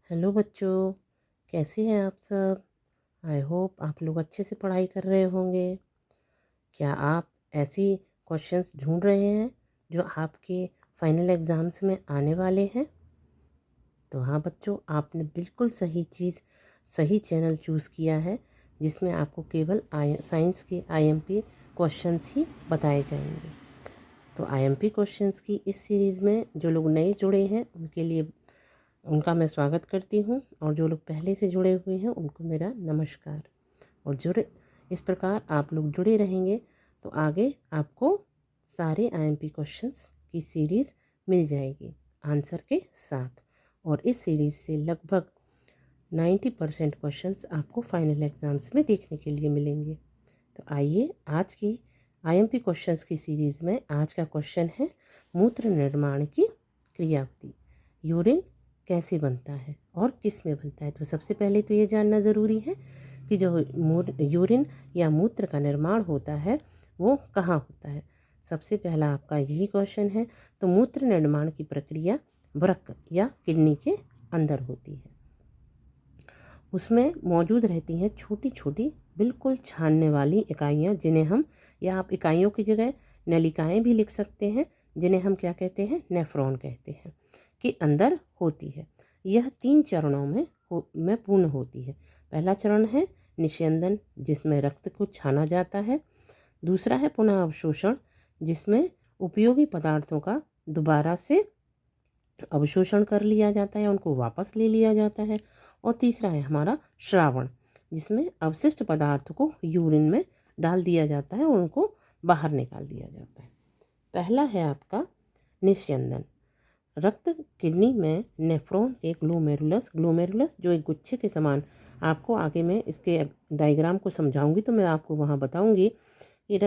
Hello बच्चों, कैसे हैं आप सब। आई होप आप लोग अच्छे से पढ़ाई कर रहे होंगे। क्या आप ऐसी क्वेश्चंस ढूंढ रहे हैं जो आपके फाइनल एग्ज़ाम्स में आने वाले हैं। तो हाँ बच्चों, आपने बिल्कुल सही चीज़, सही चैनल चूज़ किया है, जिसमें आपको केवल साइंस के आईएमपी क्वेश्चंस ही बताए जाएंगे। तो आईएमपी क्वेश्चंस की इस सीरीज़ में जो लोग नए जुड़े हैं उनके लिए उनका मैं स्वागत करती हूँ, और जो लोग पहले से जुड़े हुए हैं उनको मेरा नमस्कार। और जुड़े इस प्रकार आप लोग जुड़े रहेंगे तो आगे आपको सारे आईएमपी क्वेश्चंस की सीरीज़ मिल जाएगी आंसर के साथ। और इस सीरीज़ से लगभग 90% क्वेश्चंस आपको फाइनल एग्ज़ाम्स में देखने के लिए मिलेंगे। तो आइए आज की आईएमपी क्वेश्चंस की सीरीज़ में आज का क्वेश्चन है मूत्र निर्माण की क्रियाविधि। यूरिन कैसे बनता है और किस में बनता है। तो सबसे पहले तो ये जानना ज़रूरी है कि जो यूरिन या मूत्र का निर्माण होता है वो कहाँ होता है। सबसे पहला आपका यही क्वेश्चन है। तो मूत्र निर्माण की प्रक्रिया वृक्क या किडनी के अंदर होती है। उसमें मौजूद रहती हैं छोटी छोटी बिल्कुल छानने वाली इकाइयाँ, जिन्हें हम, या आप इकाइयों की जगह नलिकाएं भी लिख सकते हैं, जिन्हें हम क्या कहते हैं, नेफ्रॉन कहते हैं, के अंदर होती है। यह 3 चरणों में पूर्ण होती है। पहला चरण है निस्यंदन, जिसमें रक्त को छाना जाता है। दूसरा है पुनः अवशोषण, जिसमें उपयोगी पदार्थों का दोबारा से अवशोषण कर लिया जाता है, उनको वापस ले लिया जाता है। और तीसरा है हमारा श्रावण, जिसमें अवशिष्ट पदार्थ को यूरिन में डाल दिया जाता है और उनको बाहर निकाल दिया जाता है। पहला है आपका निस्यंदन। रक्त किडनी में नेफ्रॉन के ग्लोमेरुलस जो एक गुच्छे के समान, आपको आगे मैं इसके डायग्राम को समझाऊंगी तो मैं आपको वहाँ बताऊंगी कि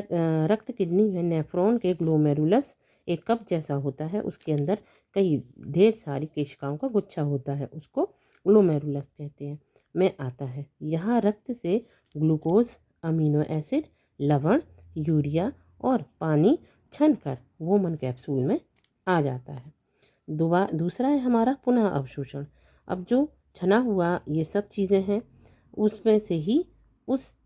रक्त किडनी में नेफ्रॉन के ग्लोमेरुलस एक कप जैसा होता है। उसके अंदर कई ढेर सारी केशिकाओं का गुच्छा होता है, उसको ग्लोमेरुलस कहते हैं, में आता है। यहाँ रक्त से ग्लूकोज, अमीनो एसिड, लवण, यूरिया और पानी छनकर वोमन कैप्सूल में आ जाता है। दूसरा है हमारा पुनः अवशोषण। अब जो छना हुआ ये सब चीज़ें हैं, उसमें से ही उस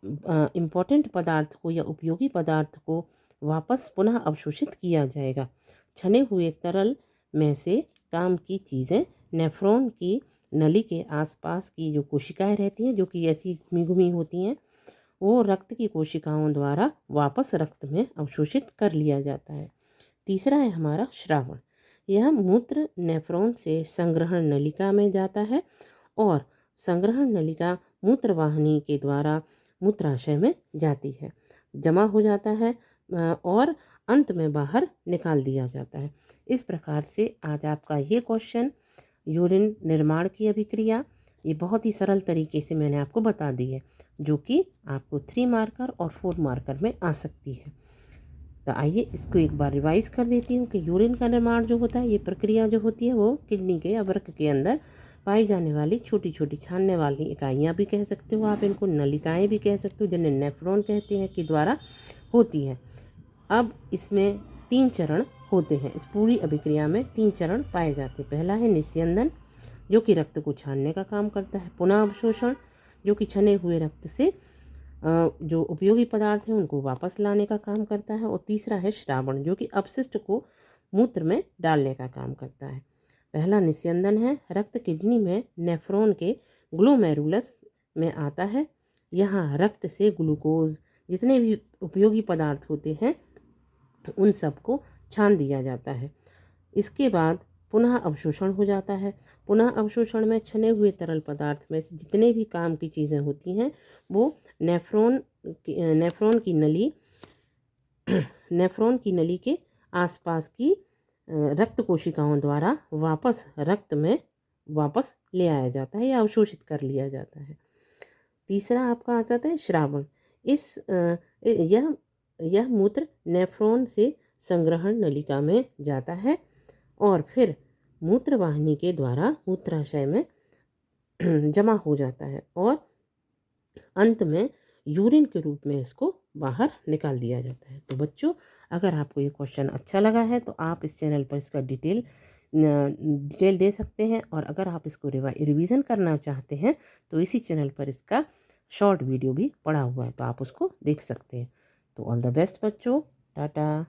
इम्पॉर्टेंट पदार्थ को या उपयोगी पदार्थ को वापस पुनः अवशोषित किया जाएगा। छने हुए तरल में से काम की चीज़ें नेफ्रॉन की नली के आसपास की जो कोशिकाएं रहती हैं, जो कि ऐसी घुमी घुमी होती हैं, वो रक्त की कोशिकाओं द्वारा वापस रक्त में अवशोषित कर लिया जाता है। तीसरा है हमारा श्रावण। यह मूत्र नेफ्रॉन से संग्रहण नलिका में जाता है और संग्रहण नलिका मूत्रवाहिनी के द्वारा मूत्राशय में जाती है, जमा हो जाता है और अंत में बाहर निकाल दिया जाता है। इस प्रकार से आज आपका ये क्वेश्चन यूरिन निर्माण की अभिक्रिया, ये बहुत ही सरल तरीके से मैंने आपको बता दी है, जो कि आपको 3 मार्कर और 4 मार्कर में आ सकती है। तो आइए इसको एक बार रिवाइज कर देती हूँ कि यूरिन का निर्माण जो होता है, ये प्रक्रिया जो होती है वो किडनी के या वृक्क के अंदर पाई जाने वाली छोटी छोटी छानने वाली इकाइयाँ भी कह सकते हो आप, इनको नलिकाएं भी कह सकते हो, जिन्हें नेफ्रॉन कहते हैं, के द्वारा होती है। अब इसमें 3 चरण होते हैं। इस पूरी अभिक्रिया में 3 चरण पाए जाते हैं। पहला है निस्यंदन, जो कि रक्त को छानने का काम करता है। पुनः अवशोषण, जो कि छने हुए रक्त से जो उपयोगी पदार्थ हैं उनको वापस लाने का काम करता है। और तीसरा है श्रावण, जो कि अपशिष्ट को मूत्र में डालने का काम करता है। पहला निस्यंदन है, रक्त किडनी में नेफ्रॉन के ग्लोमेरुलस में आता है। यहाँ रक्त से ग्लूकोज, जितने भी उपयोगी पदार्थ होते हैं, उन सबको छान दिया जाता है। इसके बाद पुनः अवशोषण हो जाता है। पुनः अवशोषण में छने हुए तरल पदार्थ में से जितने भी काम की चीज़ें होती हैं वो नेफ्रॉन की नली के आसपास की रक्त कोशिकाओं द्वारा वापस रक्त में वापस ले आया जाता है या अवशोषित कर लिया जाता है। तीसरा आपका आ जाता है श्रावण। यह मूत्र नेफ्रॉन से संग्रहण नलिका में जाता है और फिर मूत्रवाहिनी के द्वारा मूत्राशय में जमा हो जाता है और अंत में यूरिन के रूप में इसको बाहर निकाल दिया जाता है। तो बच्चों, अगर आपको ये क्वेश्चन अच्छा लगा है तो आप इस चैनल पर इसका डिटेल डिटेल दे सकते हैं। और अगर आप इसको रिवीजन करना चाहते हैं तो इसी चैनल पर इसका शॉर्ट वीडियो भी पड़ा हुआ है, तो आप उसको देख सकते हैं। तो ऑल द बेस्ट बच्चों, टाटा।